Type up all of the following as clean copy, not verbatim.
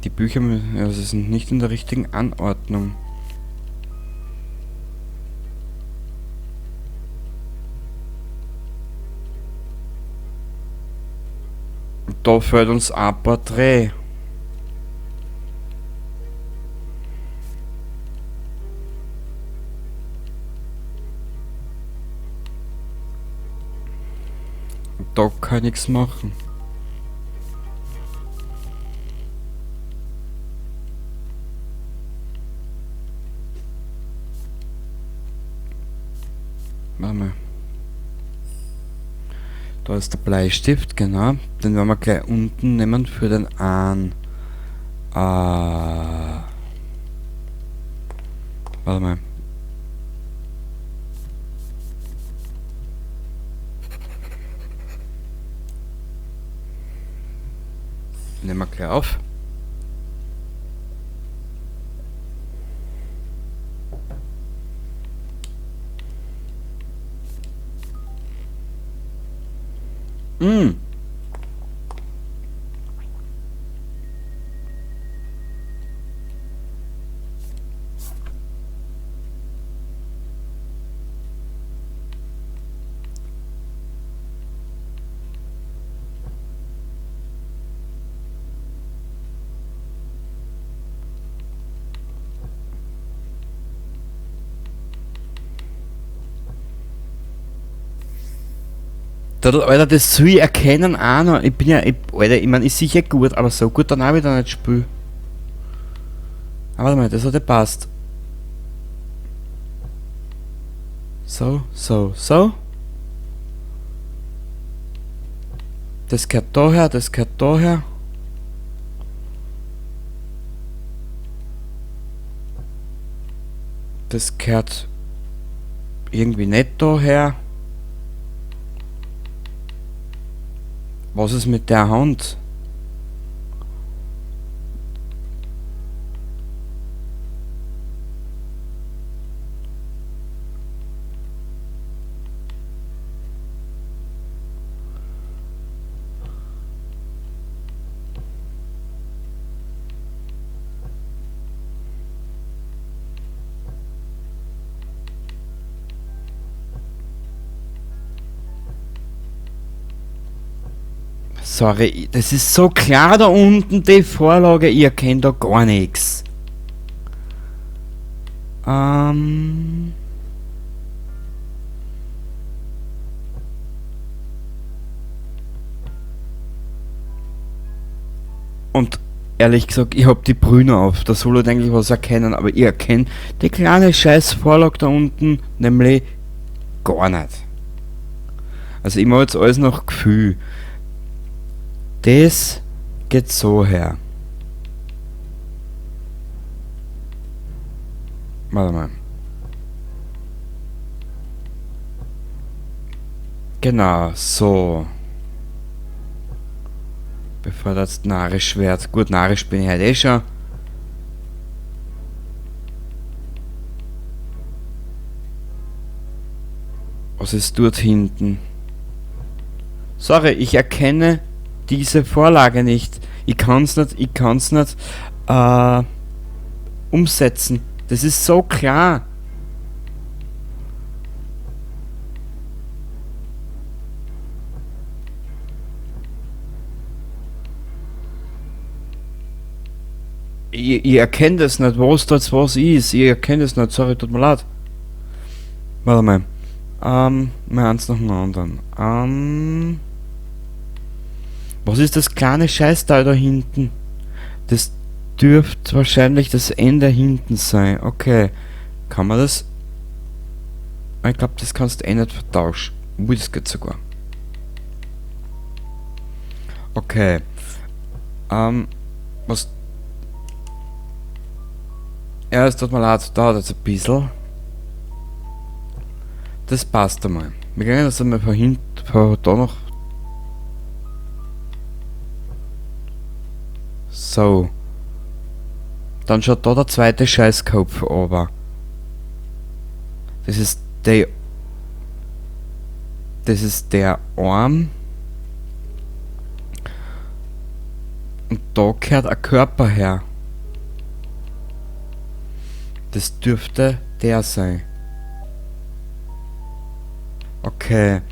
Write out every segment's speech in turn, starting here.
Die Bücher also sind nicht in der richtigen Anordnung. Da fällt uns ein Porträt. Da kann ich nichts machen. Warte mal. Da ist der Bleistift, genau. Den werden wir gleich unten nehmen für den einen. Warte mal. Nehmen wir gleich auf. Mm. Alter, das soll ich erkennen auch noch. Ich bin ja, Alter, ich meine, ist sicher gut, aber so gut dann auch wieder nicht spielen. Aber warte mal, das hat ja passt. So, so, so. Das gehört daher, das gehört daher. Das gehört irgendwie nicht daher. Was ist mit der Hand? Sorry, das ist so klar da unten, die Vorlage, ihr kennt da gar nichts. Und ehrlich gesagt, ich hab die Brüne auf, da soll ich eigentlich was erkennen, aber ich erkenne die kleine scheiß Vorlage da unten nämlich gar nicht. Also ich mache jetzt alles nach Gefühl. Das geht so her. Warte mal. Genau, so. Bevor das narrisch wird. Gut, narrisch bin ich halt eh schon. Was ist dort hinten? Sorry, ich erkenne diese Vorlage nicht. Ich kann's nicht umsetzen. Das ist so klar. Ich erkenne das nicht, was das was ist. Ich erkenne das nicht, sorry, tut mir leid. Warte mal. Mal eins nach dem anderen. Was ist das kleine Scheißteil da hinten? Das dürfte wahrscheinlich das Ende hinten sein. Okay. Kann man das? Ich glaube, das kannst du eh nicht vertauschen. Das geht sogar. Okay. Was? Ja, es tut mir leid, dauert jetzt ein bisschen. Das passt einmal. Wir gehen das einmal von hinten, von da noch. So. Dann schaut da der zweite Scheißkopf aber. Das ist der. Das ist der Arm. Und da gehört ein Körper her. Das dürfte der sein. Okay.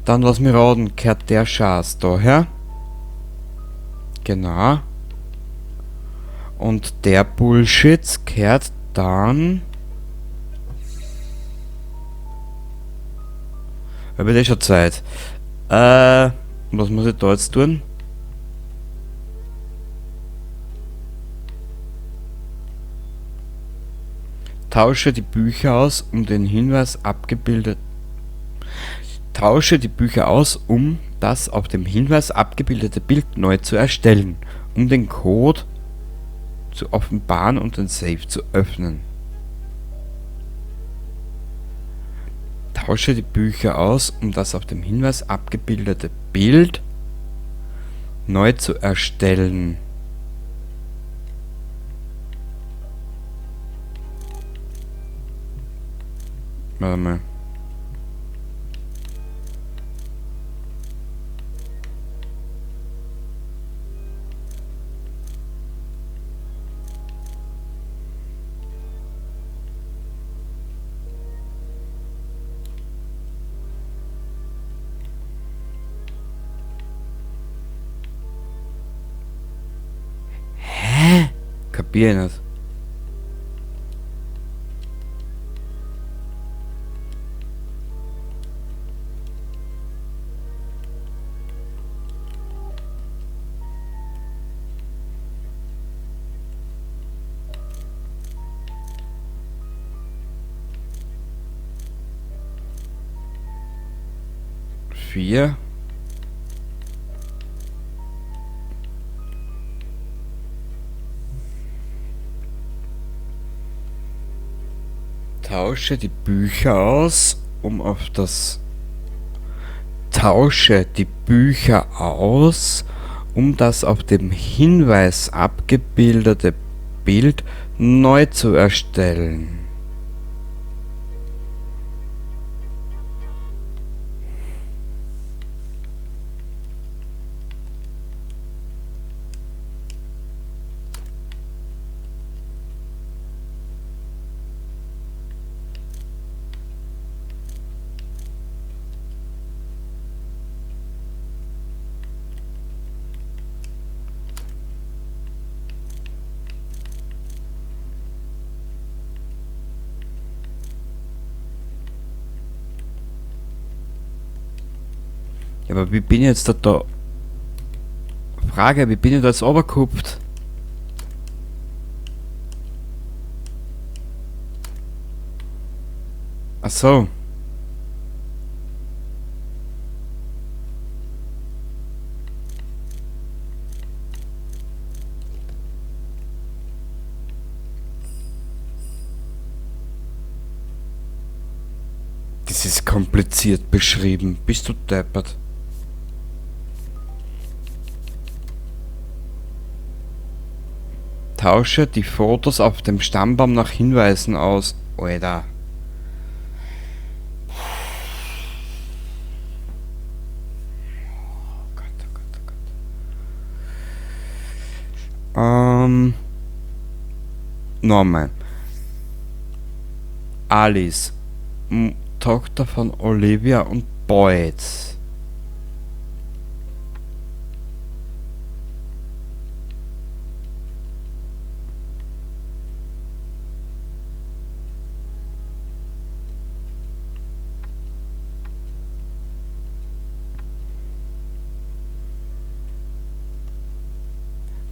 Dann lass mich raten, gehört der Schatz da her? Genau. Und der Bullshit gehört dann... Habe ich schon Zeit. Was muss ich da jetzt tun? Tausche die Bücher aus, um den Hinweis abgebildet. Tausche die Bücher aus, um das auf dem Hinweis abgebildete Bild neu zu erstellen, um den Code zu offenbaren und den Safe zu öffnen. Tausche die Bücher aus, um das auf dem Hinweis abgebildete Bild neu zu erstellen. Warte mal. Kapier ich nicht. Vier. Tausche die Bücher aus, um auf das... Tausche die Bücher aus, um das auf dem Hinweis abgebildete Bild neu zu erstellen. Ja, aber wie bin ich jetzt da? Frage, wie bin ich da jetzt runtergehupft? Ach so. Das ist kompliziert beschrieben. Bist du deppert? Tausche die Fotos auf dem Stammbaum nach Hinweisen aus. Alter. Oh Gott, oh Gott, oh Gott. Nochmal. Alice. Tochter von Olivia und Boyd.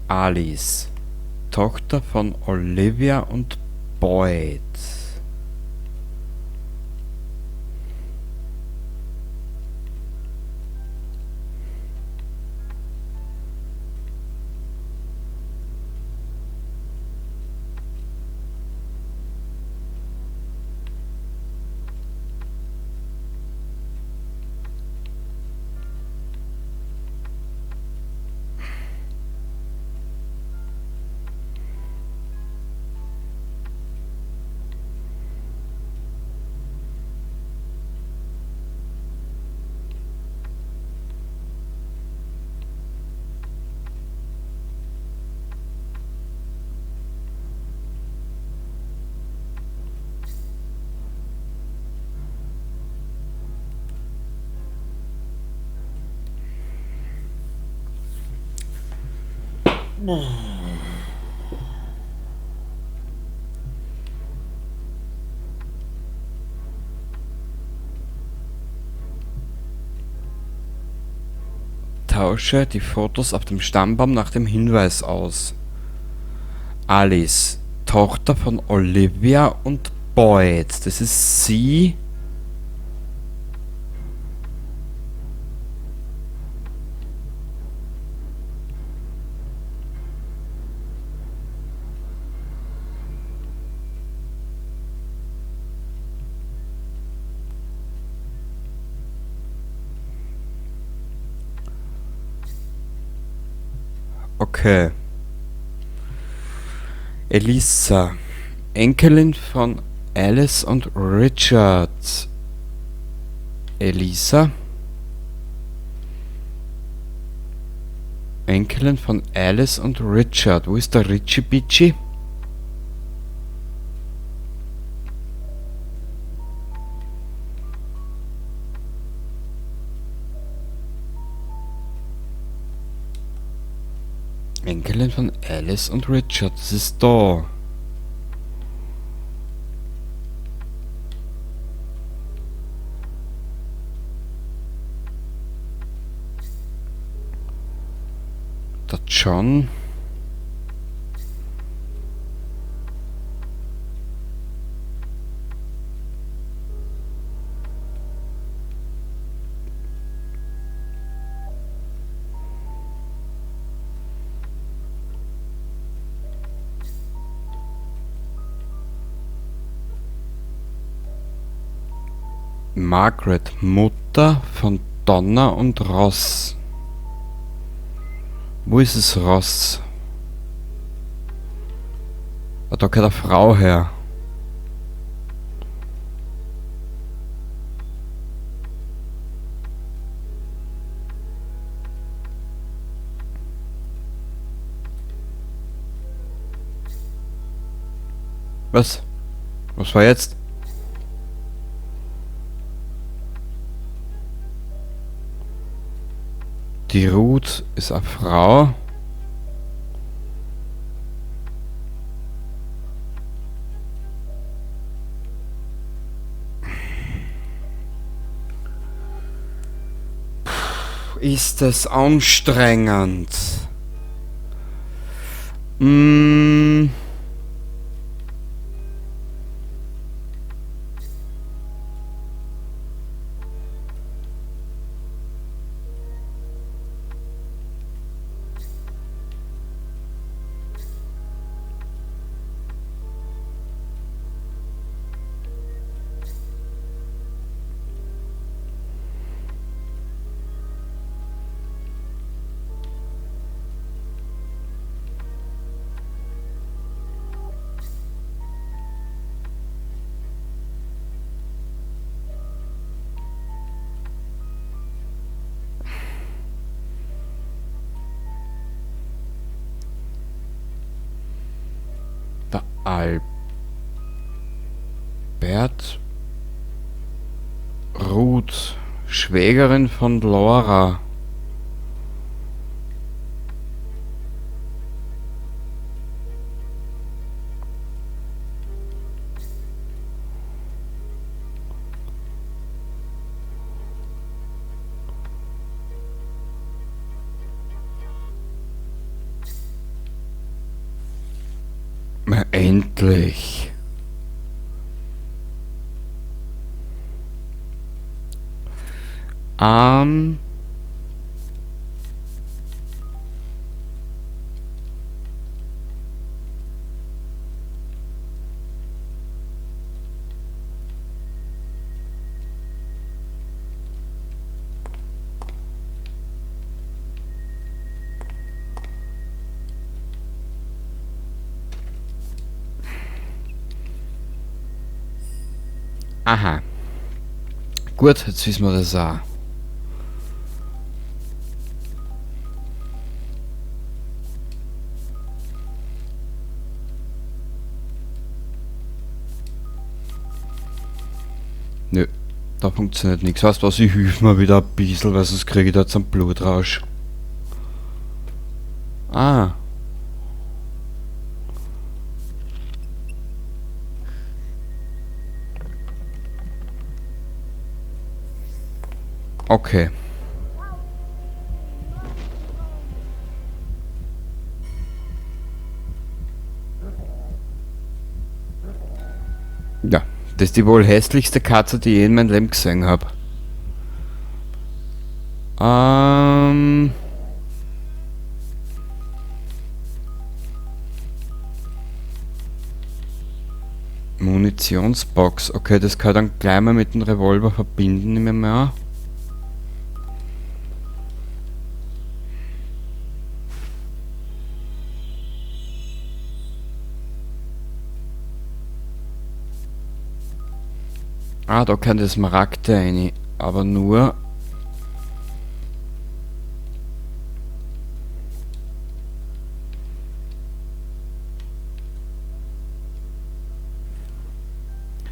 Alice. Tochter von Olivia und Boyd. Tausche die Fotos auf dem Stammbaum nach dem Hinweis aus. Alice, Tochter von Olivia und Boyd. Das ist sie. Okay. Elisa, Enkelin von Alice und Richard. Elisa, Enkelin von Alice und Richard. Wo ist der Richie Bitchi? Enkelin von Alice und Richard. Das ist da. Der John. Margaret, Mutter von Donna und Ross. Wo ist es Ross? Ah, da geht eine Frau her. Was? Was war jetzt? Die Ruth ist eine Frau. Ist es anstrengend. Der Albert, Ruth, Schwägerin von Laura. Na, endlich. Ähm. Aha. Gut, jetzt wissen wir das auch. Nö, da funktioniert nichts. Weißt du was, ich hilf mir wieder ein bisschen, weil sonst kriege ich da jetzt einen Blutrausch. Ah, Okay. Ja, das ist die wohl hässlichste Katze, die ich in meinem Leben gesehen habe. Munitionsbox. Okay, das kann ich dann gleich mal mit dem Revolver verbinden, nehmen wir mal an. Ah, da kann das Smaragde rein. Aber nur...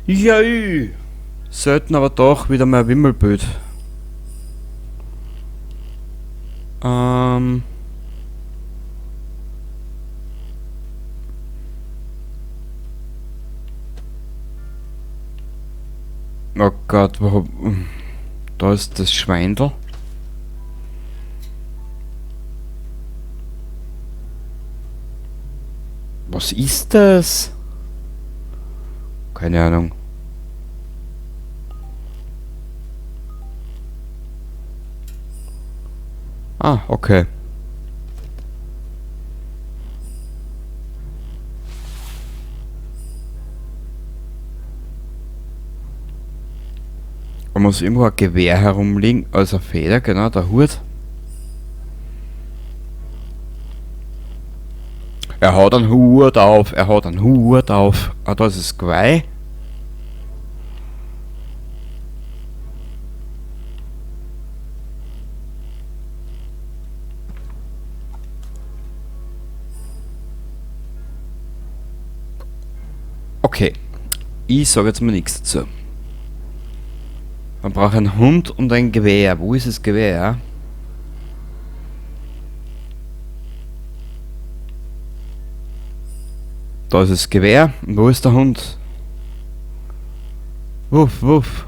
Ja, selten, aber doch wieder mal ein Wimmelbild. Oh Gott, warum... Da ist das Schweindel. Was ist das? Keine Ahnung. Ah, okay. Da muss irgendwo ein Gewehr herumliegen, also eine Feder, genau, der Hut. Er hat einen Hut auf, er hat einen Hut auf. Ah, da ist das Geweih. Okay, ich sage jetzt mal nichts dazu. Man braucht einen Hund und ein Gewehr. Wo ist das Gewehr? Da ist das Gewehr. Und wo ist der Hund? Wuff, wuff.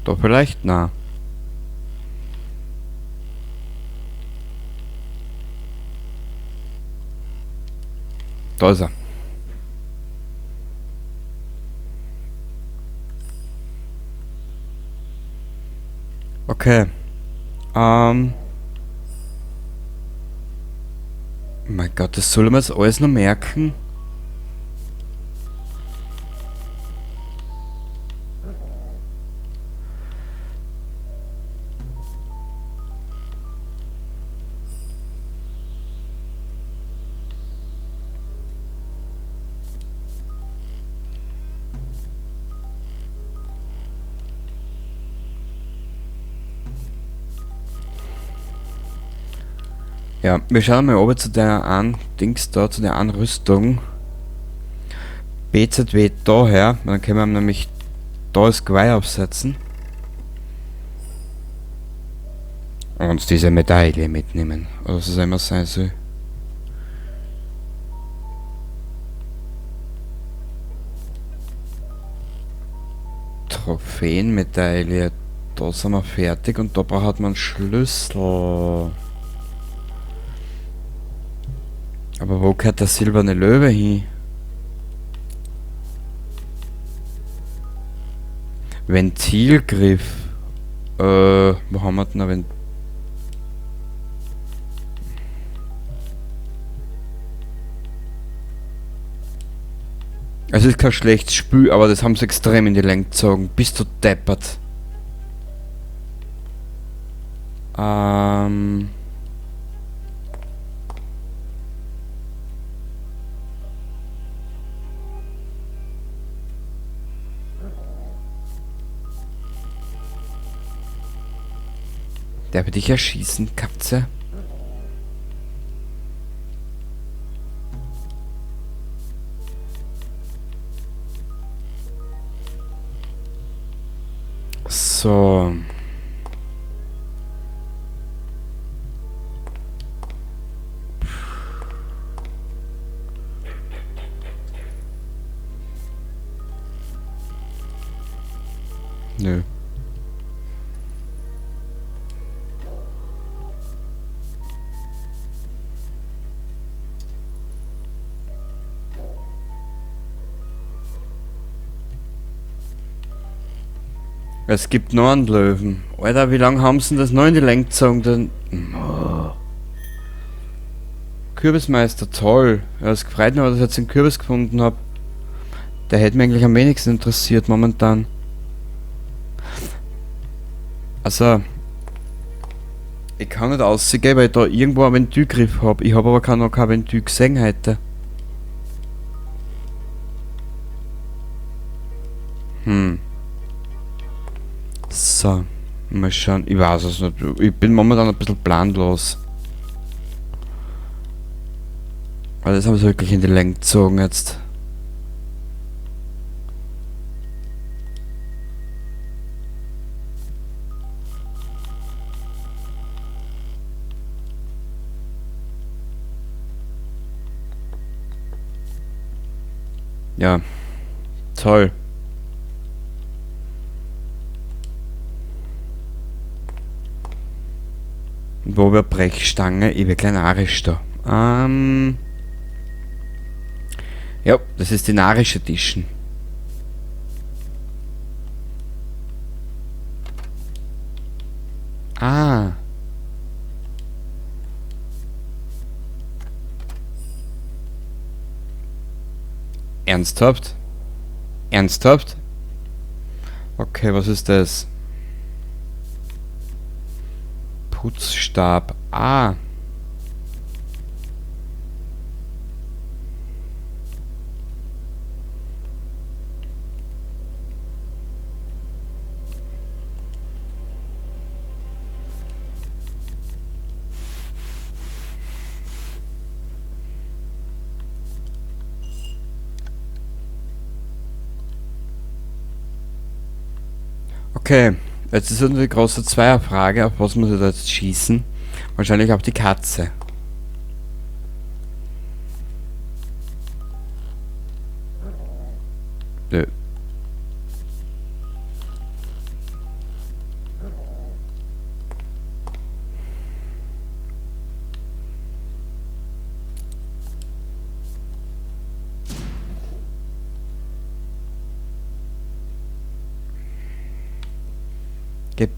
Da vielleicht? Na. Da ist er. Okay. Mein Gott, das soll man jetzt alles noch merken? Ja, wir schauen mal oben zu der einen Dings da, zu der Anrüstung. BZW daher, dann können wir nämlich da das Geweih aufsetzen. Und uns diese Medaille mitnehmen. Oder was es immer sein soll. Trophäenmedaille. Da sind wir fertig und da braucht man einen Schlüssel. Aber wo gehört der silberne Löwe hin? Ventilgriff. Wo haben wir denn ein Ventil? Es ist kein schlechtes Spiel, aber das haben sie extrem in die Länge gezogen. Bist du deppert. Der wird dich erschießen, Katze. So. Nö. Es gibt noch einen Löwen. Alter, wie lange haben sie denn das noch in die Länge gezogen? Dann Kürbismeister, toll. Ja, es gefreut mich, dass ich jetzt den Kürbis gefunden habe. Der hätte mich eigentlich am wenigsten interessiert momentan. Also, ich kann nicht aussehen, weil ich da irgendwo einen Ventilgriff habe. Ich habe aber noch kein Ventil gesehen heute. So, mal schauen. Ich weiß es nicht. Ich bin momentan ein bisschen planlos. Aber das haben sie wirklich in die Länge gezogen jetzt. Ja, toll. Wo wir Brechstange, ich will klein Arisch da. Ja, das ist die Narische Edition. Ah. Ernsthaft? Ernsthaft? Okay, was ist das? Putzstab. Ah. Okay, jetzt ist eine große Zweierfrage, auf was muss ich da jetzt schießen? Wahrscheinlich auf die Katze. Nö.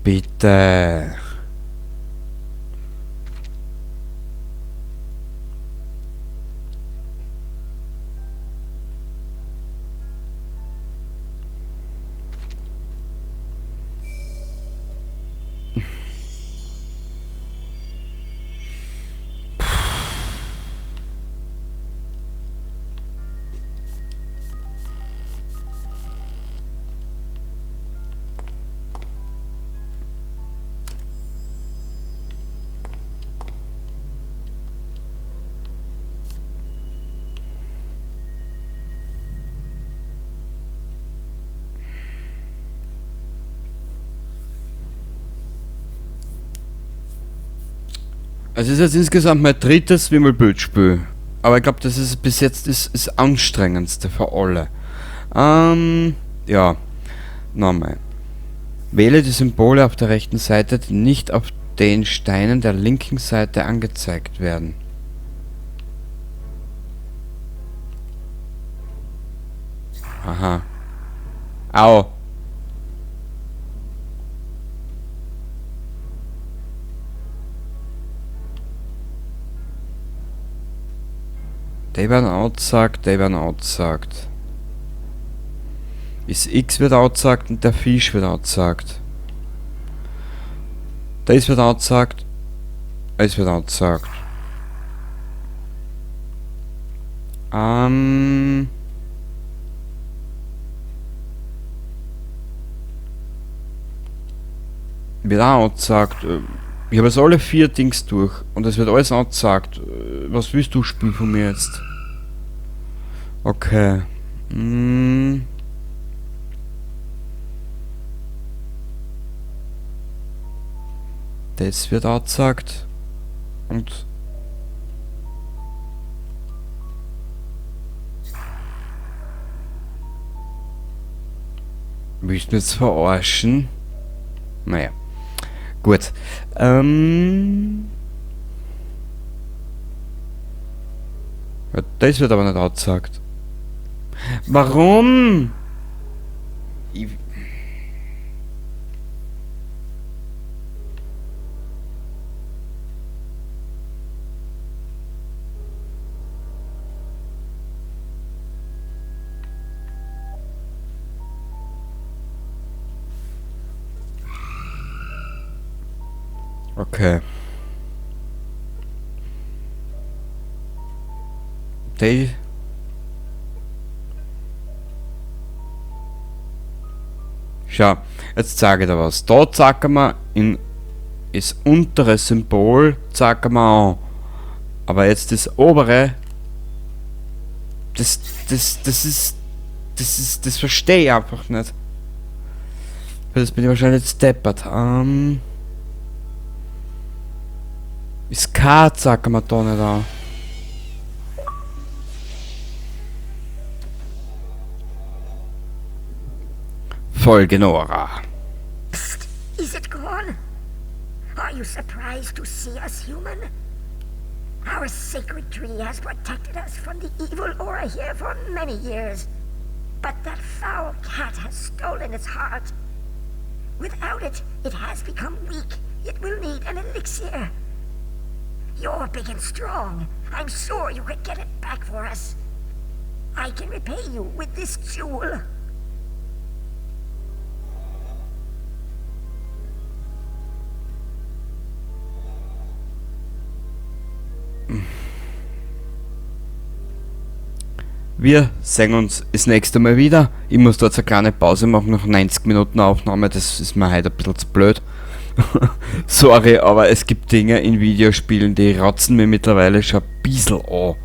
Bitte. Also es ist jetzt insgesamt mein drittes Wimmelbildspiel. Aber ich glaube, das ist bis jetzt das anstrengendste für alle. Ja. Nochmal. Wähle die Symbole auf der rechten Seite, die nicht auf den Steinen der linken Seite angezeigt werden. Aha. Au. Die werden outsagt, die werden outsagt. Das X wird outsagt und der Fisch wird outsagt. Das wird outsagt. Es wird outsagt. Wird auch outsagt. Ich habe jetzt alle 4 Dings durch und es wird alles outsagt. Was willst du spielen von mir jetzt? Okay. Das wird outsagt. Und willst du mich jetzt verarschen? Naja. Gut. Ja, das wird aber nicht outsagt. Warum? Okay. Die. Schau, jetzt zeige ich dir was. Da zacken wir in das untere Symbol zacken wir an. Aber jetzt das obere, das verstehe ich einfach nicht. Weil das bin ich wahrscheinlich jetzt deppert. Das K zacken wir da nicht an. Folge Nora. Psst, is it gone? Are you surprised to see us human? Our sacred tree has protected us from the evil aura here for many years. But that foul cat has stolen its heart. Without it, it has become weak. It will need an elixir. You're big and strong. I'm sure you could get it back for us. I can repay you with this jewel. Wir sehen uns das nächste Mal wieder. Ich muss da jetzt eine kleine Pause machen, nach 90 Minuten Aufnahme, das ist mir heute ein bisschen zu blöd. Sorry, aber es gibt Dinge in Videospielen, die rotzen mir mittlerweile schon ein bisschen an.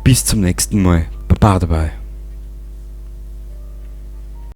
Bis zum nächsten Mal. Baba dabei.